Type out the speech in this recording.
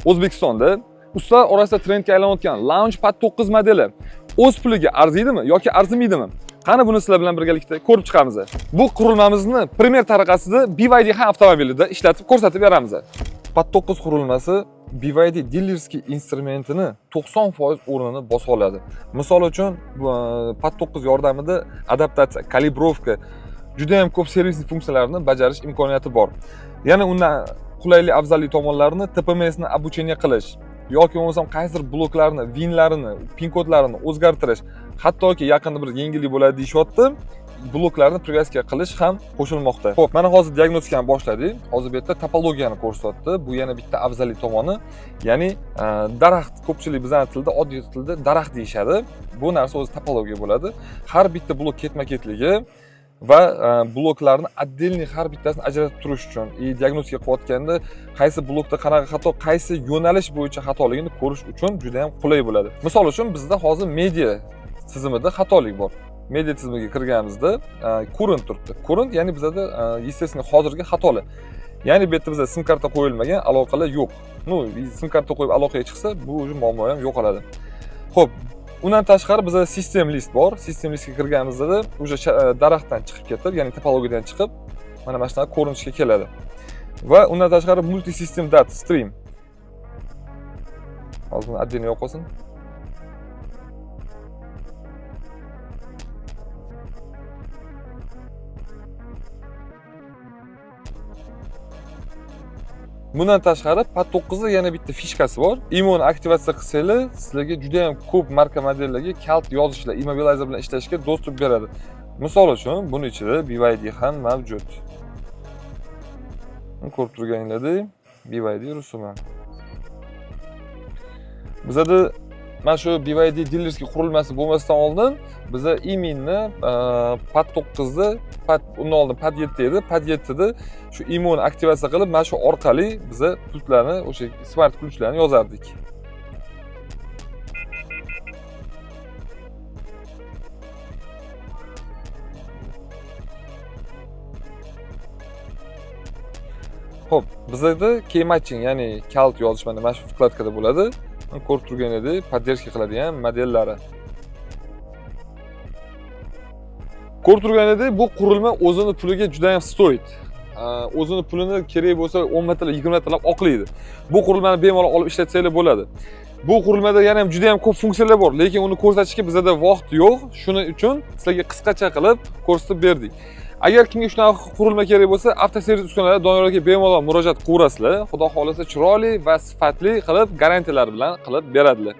O'zbekistonda ustalar orasida trendga aylanayotgan Launchpad 9 modeli o'z puliga arziydimi yoki arzimaydimi? Qani buni sizlar bilan birgalikda ko'rib chiqamiz. Bu qurilmamizni primer tariqasida BYD avtomobilida ishlatib ko'rsatib beramiz. Pad 9 qurilmasi BYD dilerskiy instrumentini 90% o'rnini bosa oladi. Misol uchun Pad 9 yordamida adaptatsiya, kalibrovka, juda ham ko'p servis funksiyalarini bajarish imkoniyati bor. Yana undan qulaylik afzallik tomonlarini TPMS ni обучение qilish yoki bo'lmasam qaysidir bloklarni, vinlarini, pin kodlarini o'zgartirish, hattoki yaqinda bir yengillik bo'ladi deyishyapti. Bloklarni privyazka qilish ham qo'shilmoqda. Xo'p, mana hozir diagnostikani boshladik. Hozir bu yerda topologiyani ko'rsatdi. Bu yana bitta afzallik tomoni, ya'ni daraxt, ko'pchilik bizning tilda, oddiy tilda daraxt deyshadi. Bu narsa o'zi topologiya bo'ladi. Har bitta blok ketma-ketligi va bloklarni отдельный har bittasini ajratib turish uchun, diagnostika qilayotganda qaysi blokda qanaqa xato, qaysi yo'nalish bo'yicha xatoligini ko'rish uchun juda ham qulay bo'ladi. Misol uchun bizda hozir media tizimida xatolik bor. Media tizimiga kirganimizda current turibdi. Current ya'ni bizda естественно hozirgi xatolar. Ya'ni bu yerda bizda sim karta qo'yilmagan, aloqalar yo'q. Sim karta qo'yib aloqaga chiqsa, bu muammo ham yo'qoladi. Xo'p, undan tashqari bizda system list bor. System listga kirganimizda o'sha daraxtdan chiqib ketib, ya'ni topologiyadan chiqib, mana mana shunaqa ko'rinishga keladi. Va undan tashqari multi system data stream. Hozir buni отдельно yo'q qolsin. Bundan tashqari Pad 9 da yana bitta fishkasi bor. Imoni aktivatsiya qilsanglar, sizlarga juda ham ko'p marka modellarga kalt yozishlar, immobilizer bilan ishlashga dostуп beradi. Misol uchun, buni ichida BYD ham mavjud. Ko'rib turganinglardek, BYD rusumi. Bizda mana shu BYD dilerskiy qurilmasi bo'lmasdan oldin biza iminni Pad 9 da, undan oldin Pad 7 edi. Pad 7 da shu imonni aktivatsiya qilib, mana shu orqali biza pultlarni, o'sha smart ключlarni yozardik. Xo'p, bizda key matching, ya'ni kalt yozish mana shu vkladkada bo'ladi. Ko'rib turganingdek, поддержка qiladigan modellari. Ko'rib turganingdek, bu qurilma o'zini puliga juda ham stoyt. O'zini pulini kerak bo'lsa 10 martalab, 20 martalab oqlaydi. Bu qurilmani bemalol olib ishlatsanglar bo'ladi. Bu qurilmada yana ham juda ham ko'p funksiyalar bor, lekin uni ko'rsatishga bizda vaqt yo'q. Shuning uchun sizlarga qisqacha qilib ko'rsatib berdik. Agar kimga shunaqa qurilma kerak bo'lsa, avtoservis uskunalari Doniyor aka bemalol murojaat qilaverasizlar. Xudo xolasa chiroyli va sifatli qilib garantiyalar bilan qilib beradilar.